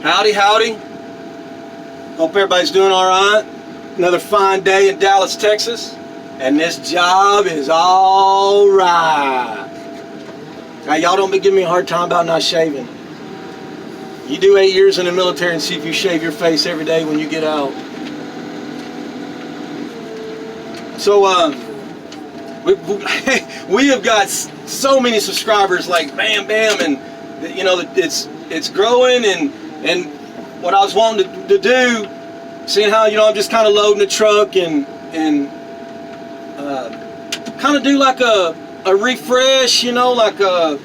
Howdy, howdy. Hope everybody's doing all right. Another fine day in Dallas, Texas, and this job is all right. Now, y'all don't be giving me a hard time about not shaving. You do 8 years in the military and see if you shave your face every day when you get out. So, we have got so many subscribers, like bam, bam, and you know it's growing. And what I was wanting to do, seeing how I'm just kind of loading the truck and kind of do like a refresh, like an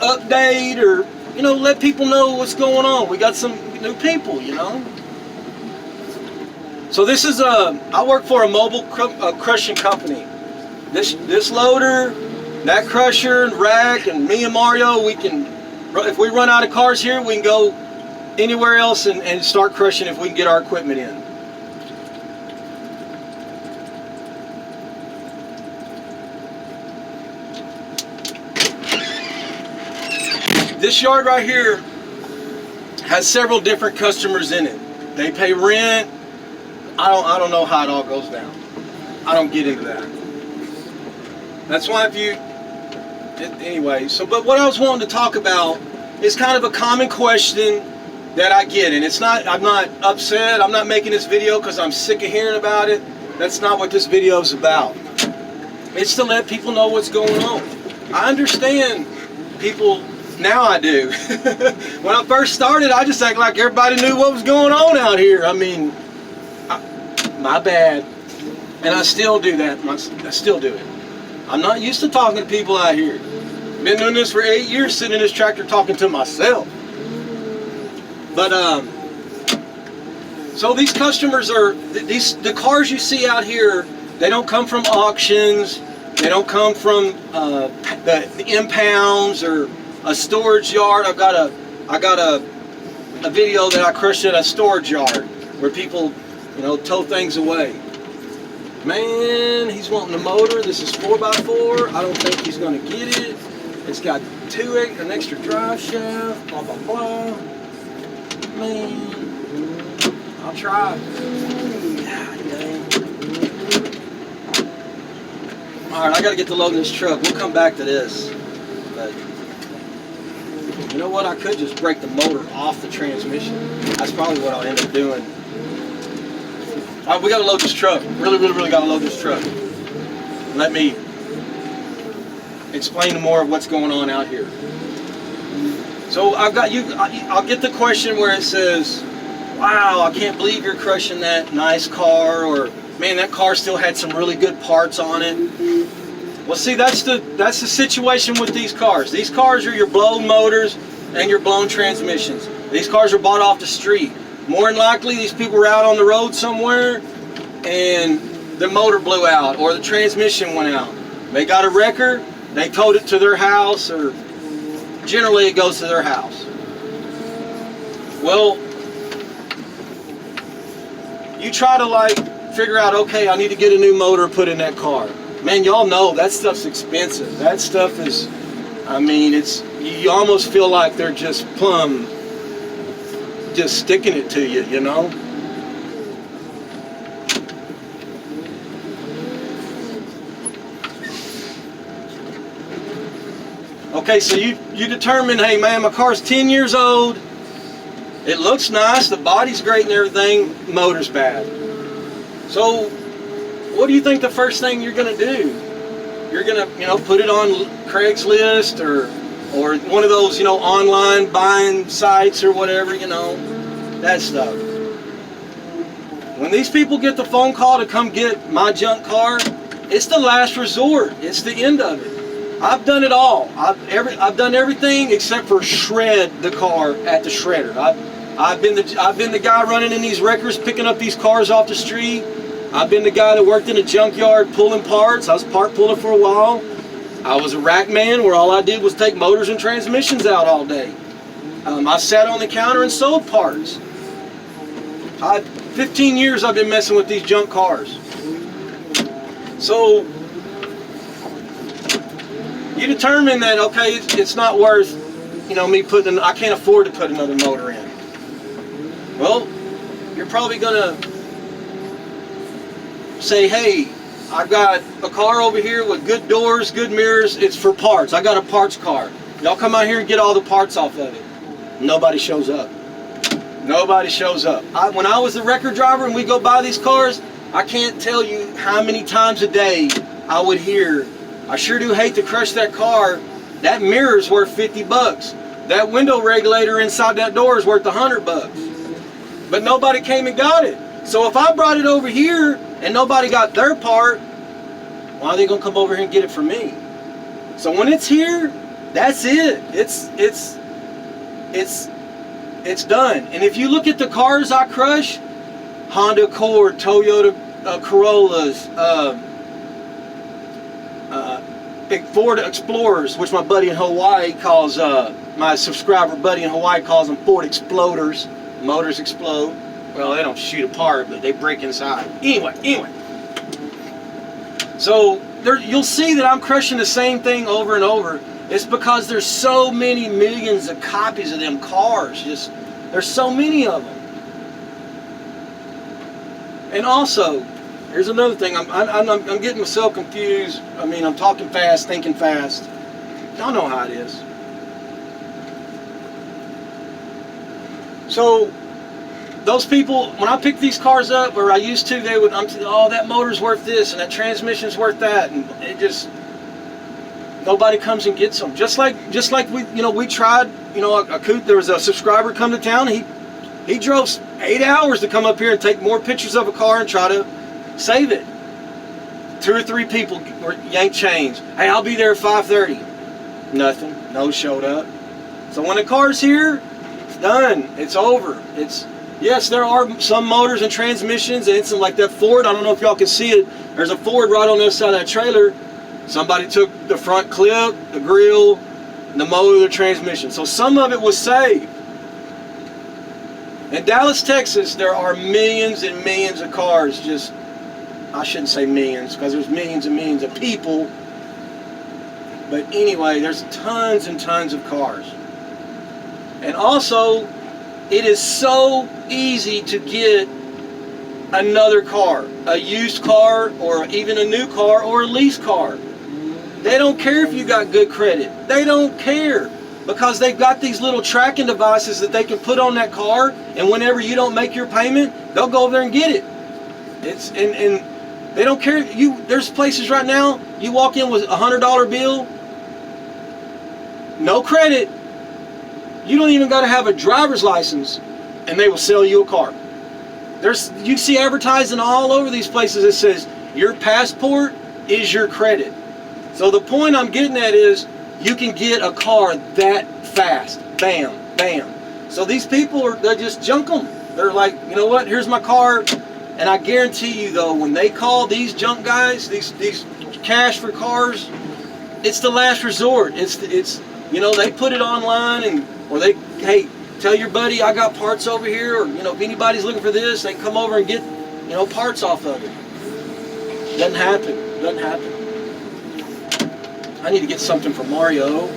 update, or let people know what's going on. We got some new people, So this is I work for a mobile crushing company. This loader, that crusher, and rack, and me and Mario, if we run out of cars here, we can go anywhere else and start crushing if we can get our equipment in. This yard right here has several different customers in it. They pay rent. I don't know how it all goes down. I don't get into that. That's why anyway, but what I was wanting to talk about is kind of a common question that I get, and I'm not upset. I'm not making this video because I'm sick of hearing about it. That's not what this video is about. It's to let people know what's going on. I understand people, now I do. When I first started, I just act like everybody knew what was going on out here. I mean, my bad. And I still do that. I still do it. I'm not used to talking to people out here. Been doing this for 8 years, sitting in this tractor talking to myself. But so these customers are the cars you see out here. They don't come from auctions. They don't come from the impounds or a storage yard. I got a video that I crushed at a storage yard where people tow things away. Man, he's wanting the motor. This is 4x4. I don't think he's going to get it. It's got an extra drive shaft, blah, blah, blah. Man, I'll try. Alright, I got to get to loading this truck. We'll come back to this. But, you know what? I could just break the motor off the transmission. That's probably what I'll end up doing. Alright, we got to load this truck. Really got to load this truck. Let me explain more of what's going on out here. So I'll get the question where it says, wow, I can't believe you're crushing that nice car, or man, that car still had some really good parts on it. Well, see, that's the situation with these cars. These cars are your blown motors and your blown transmissions. These cars are bought off the street. More than likely, these people were out on the road somewhere and the motor blew out or the transmission went out. They got a wrecker, they towed it to their house, or generally it goes to their house. Well, you try to figure out, okay, I need to get a new motor put in that car. Man, y'all know that stuff's expensive. That stuff is, you almost feel like they're just sticking it to you, Okay, so you determine, hey man, my car's 10 years old. It looks nice, the body's great and everything, motor's bad. So, what do you think the first thing you're gonna do? You're gonna, put it on Craigslist or one of those, online buying sites or whatever, that stuff. When these people get the phone call to come get my junk car, it's the last resort. It's the end of it. I've done it all. I've done everything except for shred the car at the shredder. I've been the guy running in these wreckers picking up these cars off the street. I've been the guy that worked in a junkyard pulling parts. I was part puller for a while. I was a rack man where all I did was take motors and transmissions out all day. I sat on the counter and sold parts. 15 years I've been messing with these junk cars. So you determine that, okay, it's not worth, me I can't afford to put another motor in. Well, you're probably gonna say, hey, I've got a car over here with good doors, good mirrors. It's for parts. I got a parts car. Y'all come out here and get all the parts off of it. Nobody shows up. Nobody shows up. When I was the record driver and we go buy these cars, I can't tell you how many times a day I would hear, I sure do hate to crush that car. That mirror's worth 50 bucks. That window regulator inside that door is worth 100 bucks. But nobody came and got it. So if I brought it over here and nobody got their part, why are they gonna come over here and get it from me? So when it's here, that's it. It's done. And if you look at the cars I crush, Honda Accord, Toyota Corollas, big Ford Explorers, which my buddy in Hawaii calls, my subscriber buddy in Hawaii calls them Ford Exploders. Motors explode. Well, they don't shoot apart, but they break inside. Anyway. So you'll see that I'm crushing the same thing over and over. It's because there's so many millions of copies of them cars. There's so many of them. And also, here's another thing. I'm getting myself confused. I mean, I'm talking fast, thinking fast. Y'all know how it is. So, those people, when I pick these cars up, or I used to, they would, oh, that motor's worth this, and that transmission's worth that, and it just, nobody comes and gets them. Just like we tried, there was a subscriber come to town, he drove 8 hours to come up here and take more pictures of a car and try to save it. 2 or 3 people were yanked chains. Hey, I'll be there at 5:30. Nothing. No showed up. So when the car's here, it's done. It's over. Yes, there are some motors and transmissions, and it's like that Ford. I don't know if y'all can see it. There's a Ford right on the other side of that trailer. Somebody took the front clip, the grill, the motor, the transmission. So some of it was saved. In Dallas, Texas, there are millions and millions of cars. I shouldn't say millions, because there's millions and millions of people. But anyway, there's tons and tons of cars. And also, it is so easy to get another car, a used car, or even a new car, or a lease car. They don't care if you got good credit. They don't care, because they've got these little tracking devices that they can put on that car, and whenever you don't make your payment, they'll go over there and get it. And they don't care. There's places right now, you walk in with a $100 bill, no credit. You don't even got to have a driver's license, and they will sell you a car. You see advertising all over these places that says your passport is your credit. So the point I'm getting at is you can get a car that fast. Bam, bam. So these people they just junk them. They're like, you know what? Here's my car. And I guarantee you though, when they call these junk guys, these cash for cars, it's the last resort. It's they put it online or they, hey, tell your buddy I got parts over here, or if anybody's looking for this, they can come over and get parts off of it. Doesn't happen. I need to get something for Mario.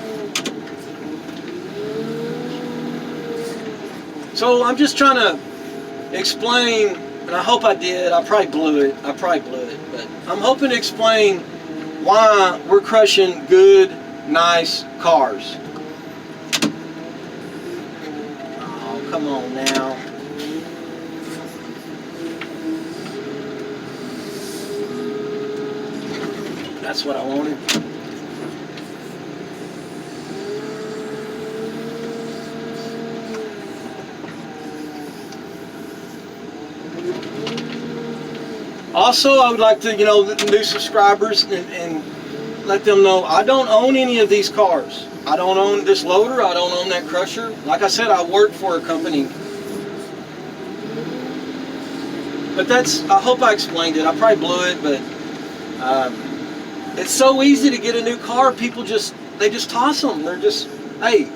So I'm just trying to explain, and I hope I did. I probably blew it, but I'm hoping to explain why we're crushing good, nice cars. Oh, come on now. That's what I wanted. Also, I would like to, the new subscribers and let them know I don't own any of these cars. I don't own this loader. I don't own that crusher. Like I said, I work for a company. But I hope I explained it. I probably blew it, but it's so easy to get a new car. People they just toss them. They're just, hey,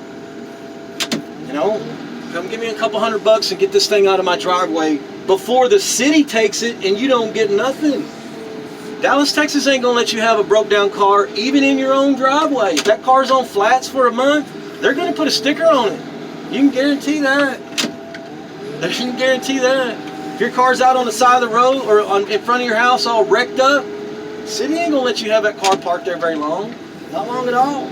come give me a couple $100 and get this thing out of my driveway before the city takes it and you don't get nothing. Dallas, Texas ain't gonna let you have a broke down car even in your own driveway. If that car's on flats for a month, they're gonna put a sticker on it. You can guarantee that. You can guarantee that. If your car's out on the side of the road or in front of your house all wrecked up, city ain't gonna let you have that car parked there very long. Not long at all.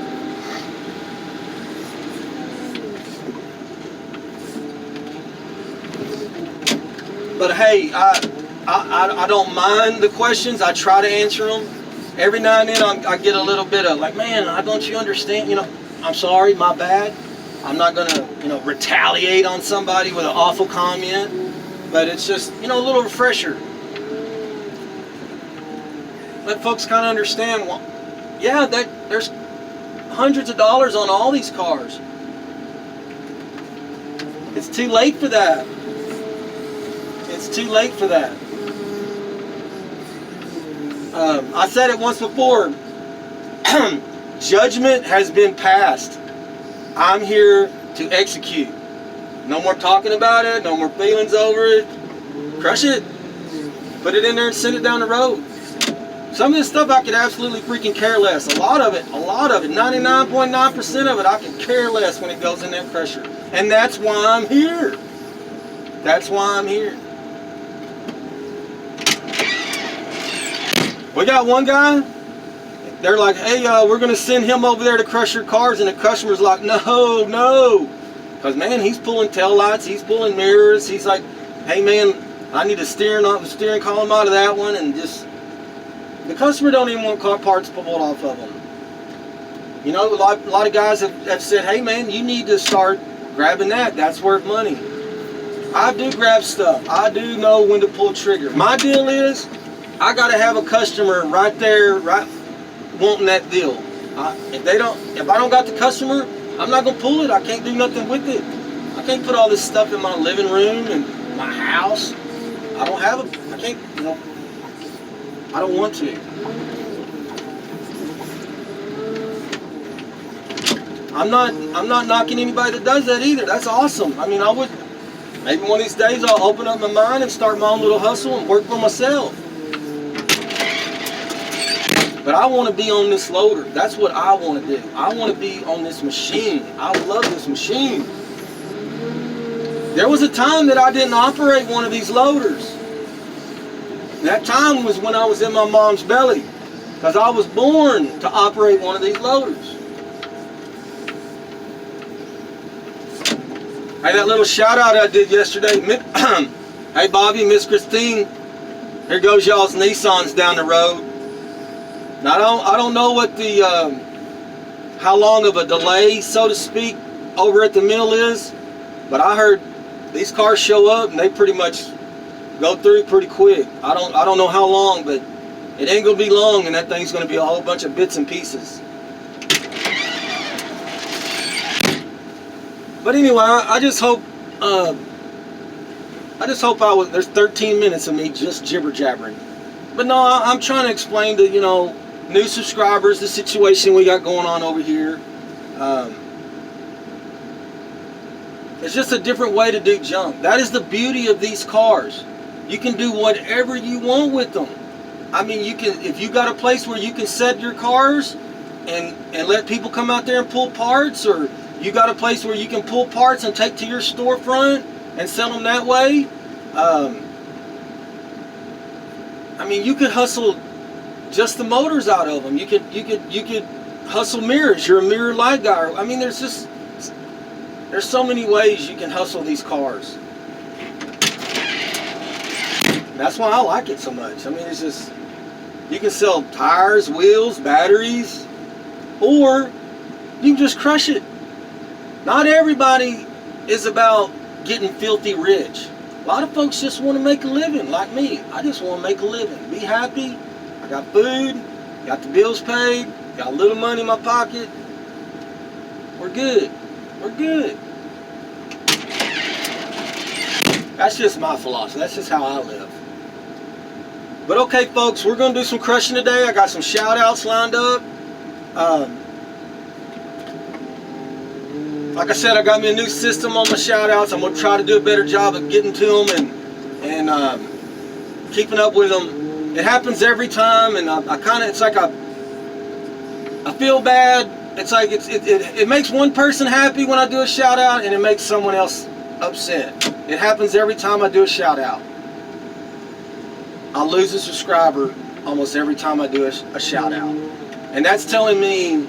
But hey, I don't mind the questions. I try to answer them. Every now and then I get a little bit of like, man, don't you understand? You know, I'm sorry, my bad. I'm not gonna, retaliate on somebody with an awful comment. But it's just, a little refresher. Let folks kind of understand. Well, yeah, there's hundreds of dollars on all these cars. It's too late for that. It's too late for that. I said it once before. Judgment has been passed. I'm here to execute. No more talking about it. No more feelings over it. Crush it. Put it in there and send it down the road. Some of this stuff I could absolutely freaking care less. A lot of it, 99.9% of it, I can care less when it goes in that crusher. And that's why I'm here. That's why I'm here. We got one guy, they're like, hey, we're going to send him over there to crush your cars. And the customer's like, no. Because, man, he's pulling tail lights, he's pulling mirrors. He's like, hey, man, I need a steering column out of that one. And just, the customer don't even want car parts pulled off of them. A lot of guys have said, hey, man, you need to start grabbing that. That's worth money. I do grab stuff. I do know when to pull trigger. My deal is, I got to have a customer right there, wanting that deal. If I don't got the customer, I'm not gonna pull it. I can't do nothing with it. I can't put all this stuff in my living room and my house. I don't want to. I'm not knocking anybody that does that either. That's awesome. I mean, maybe one of these days I'll open up my mind and start my own little hustle and work for myself. But I want to be on this loader. That's what I want to do. I want to be on this machine. I love this machine. There was a time that I didn't operate one of these loaders. That time was when I was in my mom's belly. Because I was born to operate one of these loaders. Hey, that little shout out I did yesterday. Hey, Bobby, Miss Christine. Here goes y'all's Nissans down the road. Now, I don't know what how long of a delay, so to speak, over at the mill is, but I heard these cars show up and they pretty much go through pretty quick. I don't know how long, but it ain't gonna be long, and that thing's gonna be a whole bunch of bits and pieces. But anyway, I just hope there's 13 minutes of me just jibber jabbering. But no, I'm trying to explain to new subscribers the situation we got going on over here. It's just a different way to do junk. That is the beauty of these cars. You can do whatever you want with them. I mean, if you got a place where you can set your cars and let people come out there and pull parts, or you got a place where you can pull parts and take to your storefront and sell them that way. I mean, you could hustle just the motors out of them. You could hustle mirrors. You're a mirror light guy. I mean, there's so many ways you can hustle these cars. That's why I like it so much. I mean, it's just, you can sell tires, wheels, batteries, or you can just crush it. Not everybody is about getting filthy rich. A lot of folks just want to make a living, like me. I just want to make a living. Be happy. I got food, got the bills paid, got a little money in my pocket. We're good. We're good. That's just my philosophy. That's just how I live. But okay, folks, we're going to do some crushing today. I got some shout outs lined up. Like I said, I got me a new system on my shout outs. I'm going to try to do a better job of getting to them and keeping up with them. It happens every time, and it's like I feel bad. It's like it makes one person happy when I do a shout out, and it makes someone else upset. It happens every time I do a shout out. I lose a subscriber almost every time I do a shout out. And that's telling me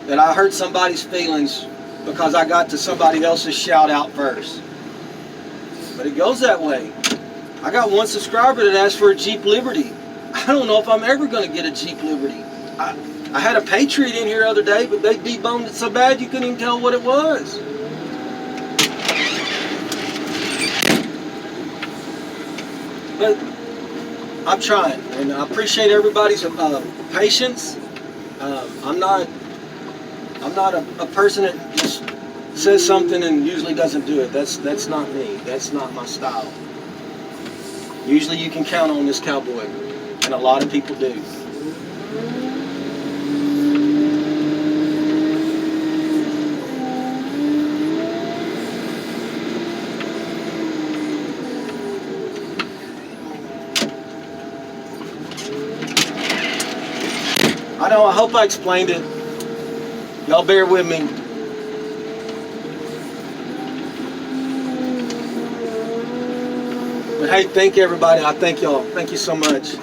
that I hurt somebody's feelings because I got to somebody else's shout out first. But it goes that way. I got one subscriber that asked for a Jeep Liberty. I don't know if I'm ever going to get a Jeep Liberty. I had a Patriot in here the other day, but they deboned it so bad you couldn't even tell what it was. But I'm trying, and I appreciate everybody's patience. I'm not a person that just says something and usually doesn't do it. That's not me. That's not my style. Usually you can count on this cowboy, and a lot of people do. I know, I hope I explained it. Y'all bear with me. But hey, thank you everybody. I thank y'all. Thank you so much.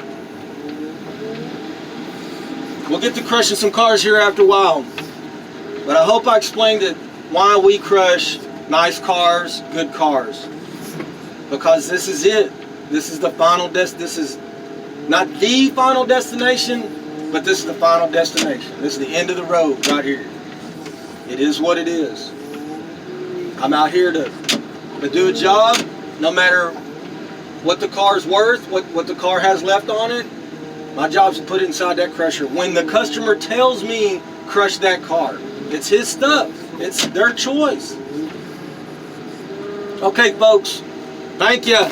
We'll get to crushing some cars here after a while. But I hope I explained it, why we crush nice cars, good cars. Because this is it. This is the final this is not the final destination, but this is the final destination. This is the end of the road right here. It is what it is. I'm out here to do a job, no matter what the car's worth, what the car has left on it. My job is to put it inside that crusher. When the customer tells me crush that car, it's his stuff. It's their choice. Okay, folks. Thank you.